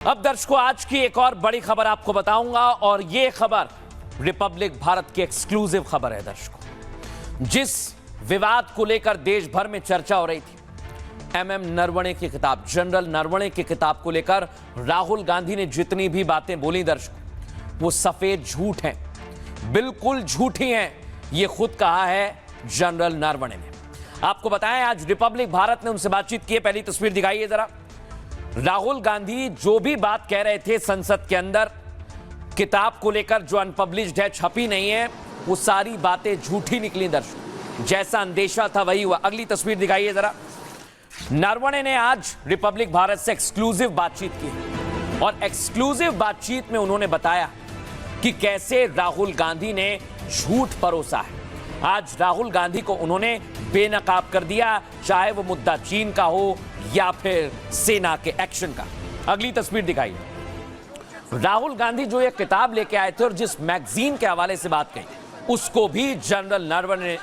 अब दर्शकों, आज की एक और बड़ी खबर आपको बताऊंगा और ये खबर रिपब्लिक भारत की एक्सक्लूसिव खबर है। दर्शकों, जिस विवाद को लेकर देश भर में चर्चा हो रही थी, एमएम नरवणे की किताब, जनरल नरवणे की किताब को लेकर राहुल गांधी ने जितनी भी बातें बोली दर्शकों, वो सफेद झूठ हैं, बिल्कुल झूठी हैं। ये खुद कहा है जनरल नरवणे ने। आपको बताएं, आज रिपब्लिक भारत ने उनसे बातचीत की है। पहली तस्वीर दिखाइए जरा। राहुल गांधी जो भी बात कह रहे थे संसद के अंदर किताब को लेकर, जो अनपब्लिश्ड है, छपी नहीं है, वो सारी बातें झूठी निकली दर्शकों। जैसा अंदेशा था वही हुआ। अगली तस्वीर दिखाइए जरा। नरवणे ने आज रिपब्लिक भारत से एक्सक्लूसिव बातचीत की और एक्सक्लूसिव बातचीत में उन्होंने बताया कि कैसे राहुल गांधी ने झूठ परोसा है। आज राहुल गांधी को उन्होंने बेनकाब कर दिया, चाहे वो मुद्दा चीन का हो या फिर सेना के एक्शन का। अगली तस्वीर दिखाइए। राहुल गांधी जो ये किताब लेके आए थे और जिस मैगजीन के हवाले से बात कही, उसको भी जनरल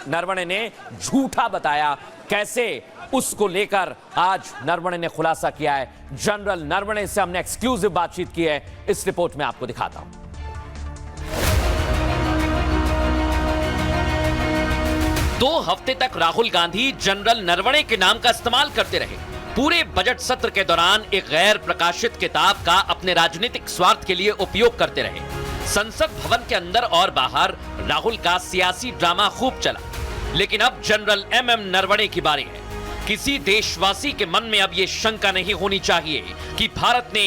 नरवणे ने झूठा बताया। कैसे, उसको लेकर आज नरवणे ने खुलासा किया है। जनरल नरवणे से हमने एक्सक्लूसिव बातचीत की है, इस रिपोर्ट में आपको दिखाता हूं। 2 हफ्ते तक राहुल गांधी जनरल नरवणे के नाम का इस्तेमाल करते रहे। पूरे बजट सत्र के दौरान एक गैर प्रकाशित किताब का अपने राजनीतिक स्वार्थ के लिए उपयोग करते रहे। संसद भवन के अंदर और बाहर राहुल का सियासी ड्रामा खूब चला। लेकिन अब जनरल एमएम नरवणे की बारी है। किसी देशवासी के मन में अब यह शंका नहीं होनी चाहिए कि भारत ने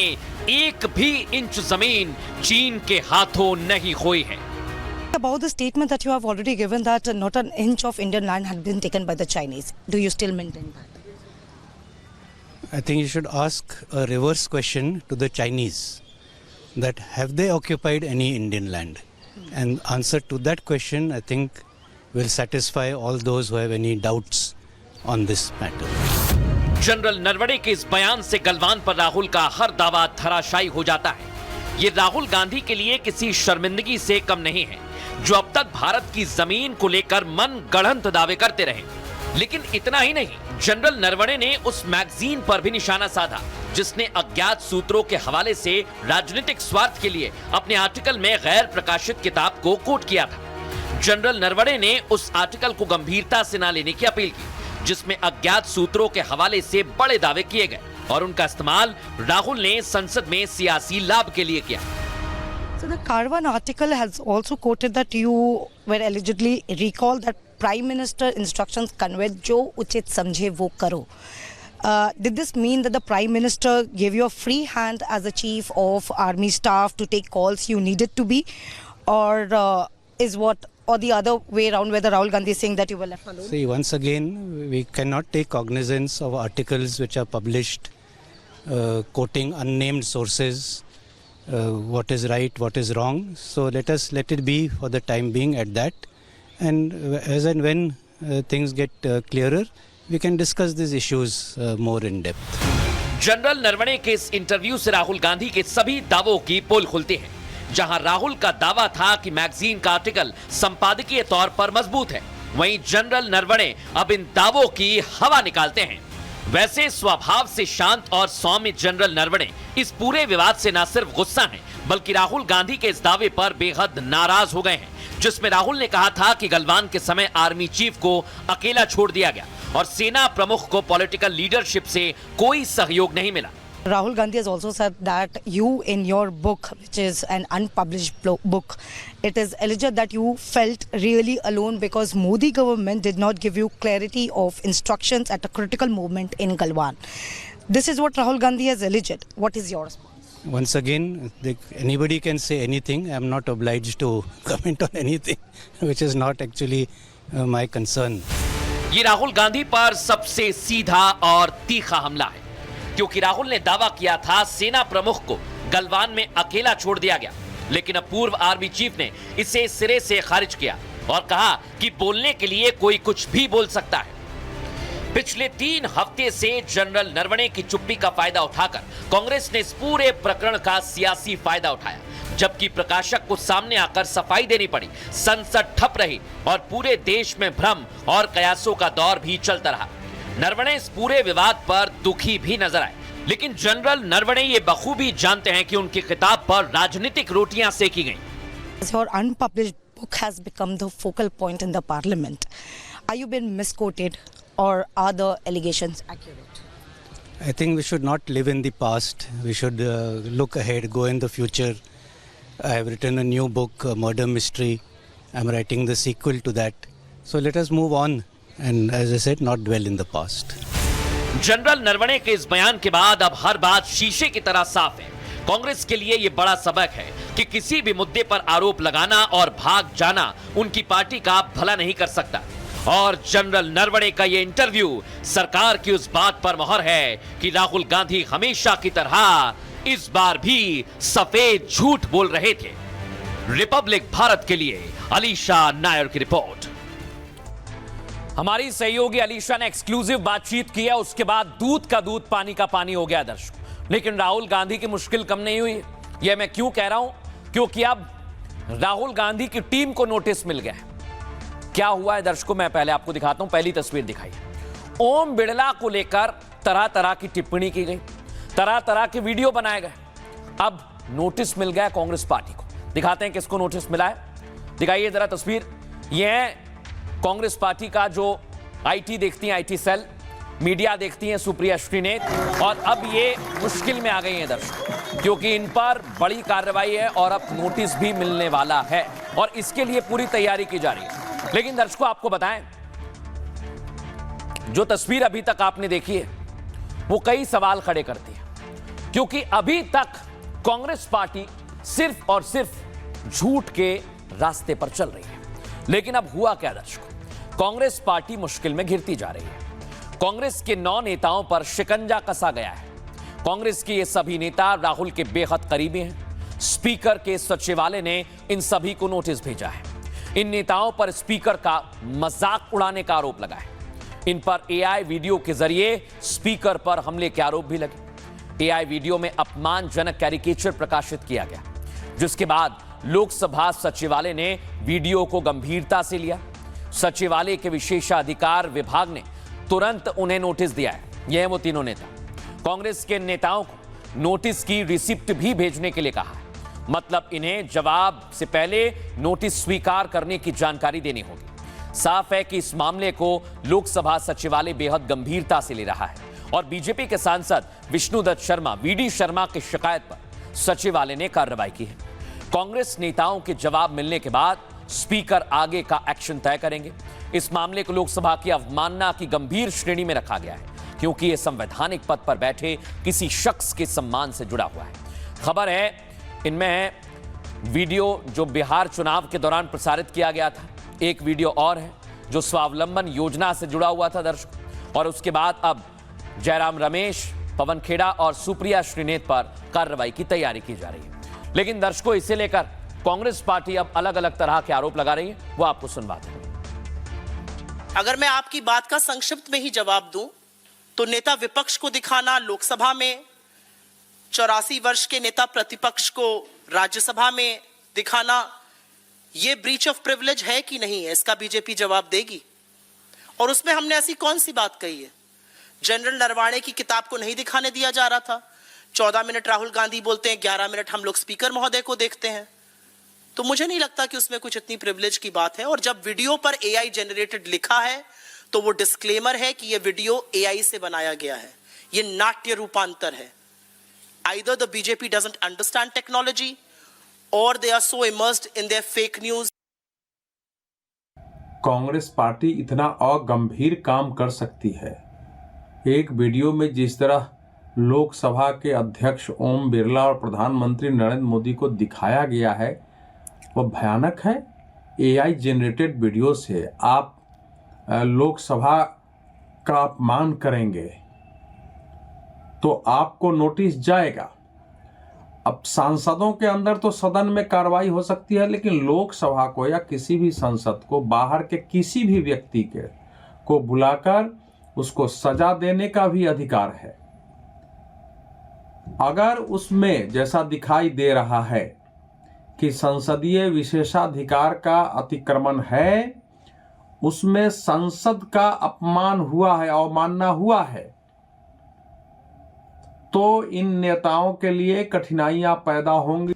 एक भी इंच जमीन चीन के हाथों नहीं खोई है। About the statement that you have already given that not an inch of Indian land had been taken by the Chinese, do you still maintain that? I think you should ask a reverse question to the Chinese, that have they occupied any Indian land? And answer to that question, I think, will satisfy all those who have any doubts on this matter. General Naravane के इस बयान से गलवान पर राहुल का हर दावा धराशायी हो जाता है। ये राहुल गांधी के लिए किसी शर्मिंदगी से कम नहीं है, जो अब तक भारत की जमीन को लेकर मन गढ़ंत दावे करते रहे। लेकिन इतना ही नहीं, जनरल नरवणे ने उस मैगजीन पर भी निशाना साधा जिसने अज्ञात सूत्रों के हवाले से राजनीतिक स्वार्थ के लिए अपने आर्टिकल में गैर प्रकाशित किताब को कोट किया था। जनरल नरवणे ने उस आर्टिकल को गंभीरता से न लेने की अपील की, जिसमें अज्ञात सूत्रों के हवाले से बड़े दावे किए गए और उनका इस्तेमाल राहुल ने संसद में सियासी लाभ के लिए किया। So the Karwan article has also quoted that you were allegedly recalled that Prime Minister instructions conveyed जो उचित समझे वो करो. Did this mean that the Prime Minister gave you a free hand as the Chief of Army Staff to take calls you needed to be, or or the other way around, where the Rahul Gandhi is saying that you were left alone? See, once again, we cannot take cognizance of articles which are published quoting unnamed sources. What is right, what is wrong. So let it be for the time being at that, and as and when things get clearer, we can discuss these issues more in depth. General Naravane के इस interview से राहुल गांधी के सभी दावों की पोल खुलती है। जहां राहुल का दावा था कि मैगजीन का आर्टिकल संपादकीय तौर पर मजबूत है, वहीं जनरल नरवणे अब इन दावों की हवा निकालते हैं। वैसे स्वभाव से शांत और सौम्य जनरल नरवणे इस पूरे विवाद से न सिर्फ गुस्सा हैं, बल्कि राहुल गांधी के इस दावे पर बेहद नाराज हो गए हैं, जिसमें राहुल ने कहा था कि गलवान के समय आर्मी चीफ को अकेला छोड़ दिया गया और सेना प्रमुख को पॉलिटिकल लीडरशिप से कोई सहयोग नहीं मिला। Rahul Gandhi has also said that you, in your book, which is an unpublished book, it is alleged that you felt really alone because Modi government did not give you clarity of instructions at a critical moment in Galwan. This is what Rahul Gandhi has alleged. What is your response? Once again, anybody can say anything. I am not obliged to comment on anything, which is not actually my concern. ये राहुल गांधी पर सबसे सीधा और तीखा हमला है, क्योंकि राहुल ने दावा किया था सेना प्रमुख को गलवान में अकेला छोड़ दिया गया, लेकिन अब पूर्व आर्मी चीफ ने इसे सिरे से खारिज किया और कहा कि बोलने के लिए कोई कुछ भी बोल सकता है। पिछले 3 हफ्ते से जनरल नरवणे की चुप्पी का फायदा उठाकर कांग्रेस ने इस पूरे प्रकरण का सियासी फायदा उठाया, जबकि प्रकाशक को सामने आकर सफाई देनी पड़ी। संसद ठप रही और पूरे देश में भ्रम और कयासों का दौर भी चलता रहा। नरवणे इस पूरे विवाद पर दुखी भी नजर आए, लेकिन जनरल नरवणे ये बखूबी जानते हैं कि उनकी किताब पर राजनीतिक रोटियां सेकी गईं। Your unpublished book has become the focal point in the parliament. Are you being misquoted or are the allegations accurate? I think we should not live in the past. We should look ahead, go in the future. I have written a new book, a murder mystery. I'm writing the sequel to that. So let us move on and, as I said, not dwell in the past. General Naravane के इस बयान के बाद अब हर बात शीशे की तरह साफ है। कांग्रेस के लिए यह बड़ा सबक है कि किसी भी मुद्दे पर आरोप लगाना और भाग जाना उनकी पार्टी का भला नहीं कर सकता। और जनरल नरवणे का यह इंटरव्यू सरकार की उस बात पर मोहर है कि राहुल गांधी हमेशा की तरह इस बार भी सफेद झूठ बोल रहे थे। रिपब्लिक भारत के लिए अलीशा नायर की रिपोर्ट। हमारी सहयोगी अलीशा ने एक्सक्लूसिव बातचीत की है, उसके बाद दूध का दूध पानी का पानी हो गया दर्शक। लेकिन राहुल गांधी की मुश्किल कम नहीं हुई। यह मैं क्यों कह रहा हूं? क्योंकि अब राहुल गांधी की टीम को नोटिस मिल गया है। क्या हुआ है दर्शकों, मैं पहले आपको दिखाता हूं। पहली तस्वीर दिखाई। ओम बिड़ला को लेकर तरह तरह की टिप्पणी की गई, तरह तरह के वीडियो बनाए गए। अब नोटिस मिल गया कांग्रेस पार्टी को। दिखाते हैं किसको नोटिस मिला है। दिखाइए जरा तस्वीर। यह कांग्रेस पार्टी का जो आईटी देखती हैं, आईटी सेल, मीडिया देखती हैं सुप्रिया श्रीनेत, और अब ये मुश्किल में आ गई हैं दर्शक, क्योंकि इन पर बड़ी कार्रवाई है और अब नोटिस भी मिलने वाला है और इसके लिए पूरी तैयारी की जा रही है। लेकिन दर्शकों आपको बताएं, जो तस्वीर अभी तक आपने देखी है वो कई सवाल खड़े करती है, क्योंकि अभी तक कांग्रेस पार्टी सिर्फ और सिर्फ झूठ के रास्ते पर चल रही है। लेकिन अब हुआ क्या दर्शकों, कांग्रेस पार्टी मुश्किल में घिरती जा रही है। कांग्रेस के 9 नेताओं पर शिकंजा कसा गया है। कांग्रेस के ये सभी नेता राहुल के बेहद करीबी हैं। स्पीकर के सचिवालय ने इन सभी को नोटिस भेजा है। इन नेताओं पर स्पीकर का मजाक उड़ाने का आरोप लगा है। इन पर एआई वीडियो के जरिए स्पीकर पर हमले के आरोप भी लगे। एआई वीडियो में अपमानजनक कैरिकेचर प्रकाशित किया गया, जिसके बाद लोकसभा सचिवालय ने वीडियो को गंभीरता से लिया। सचिवालय के विशेषाधिकार विभाग ने तुरंत उन्हें नोटिस दिया है। यह है वो तीनों नेता। कांग्रेस के नेताओं को नोटिस की रिसिप्ट भी भेजने के लिए कहा है। मतलब इन्हें जवाब से पहले नोटिस स्वीकार करने की जानकारी देनी होगी। साफ है कि इस मामले को लोकसभा सचिवालय बेहद गंभीरता से ले रहा है और बीजेपी के सांसद विष्णुदत्त शर्मा, वीडी शर्मा की शिकायत पर सचिवालय ने कार्रवाई की है। कांग्रेस नेताओं के जवाब मिलने के बाद स्पीकर आगे का एक्शन तय करेंगे। इस मामले को लोकसभा की अवमानना की गंभीर श्रेणी में रखा गया है, क्योंकि यह संवैधानिक पद पर बैठे किसी शख्स के सम्मान से जुड़ा हुआ है। खबर है इनमें है वीडियो जो बिहार चुनाव के दौरान प्रसारित किया गया था। एक वीडियो और है जो स्वावलंबन योजना से जुड़ा हुआ था दर्शक। और उसके बाद अब जयराम रमेश, पवन खेड़ा और सुप्रिया श्रीनेत पर कार्रवाई की तैयारी की जा रही है। लेकिन दर्शकों, इसे लेकर कांग्रेस पार्टी अब अलग अलग तरह के आरोप लगा रही है, वो आपको सुनवाते हैं। अगर मैं आपकी बात का संक्षिप्त में ही जवाब दूं तो नेता विपक्ष को दिखाना लोकसभा में, 84 वर्ष के नेता प्रतिपक्ष को राज्यसभा में दिखाना, यह ब्रीच ऑफ प्रिविलेज है कि नहीं है, इसका बीजेपी जवाब देगी। और उसमें हमने ऐसी कौन सी बात कही है? जनरल नरवणे की किताब को नहीं दिखाने दिया जा रहा था। 14 मिनट राहुल गांधी बोलते हैं, 11 मिनट हम लोग स्पीकर महोदय को देखते हैं। तो मुझे नहीं लगता कि उसमें कुछ इतनी प्रिविलेज की बात है। और जब वीडियो पर एआई जनरेटेड लिखा है तो वो डिस्क्लेमर है कि ये वीडियो एआई से बनाया गया है, ये नाट्य रूपांतर है। Either the BJP doesn't understand technology or they are so immersed in their fake news. Congress party इतना अगंभीर काम कर सकती है। एक वीडियो में जिस तरह लोकसभा के अध्यक्ष ओम बिरला और प्रधानमंत्री नरेंद्र मोदी को दिखाया गया है वह भयानक है। एआई जनरेटेड वीडियो से आप लोकसभा का अपमान करेंगे तो आपको नोटिस जाएगा। अब सांसदों के अंदर तो सदन में कार्रवाई हो सकती है, लेकिन लोकसभा को या किसी भी संसद को बाहर के किसी भी व्यक्ति को बुलाकर उसको सजा देने का भी अधिकार है। अगर उसमें जैसा दिखाई दे रहा है कि संसदीय विशेषाधिकार का अतिक्रमण है, उसमें संसद का अपमान हुआ है, अवमानना हुआ है, तो इन नेताओं के लिए कठिनाइयां पैदा होंगी।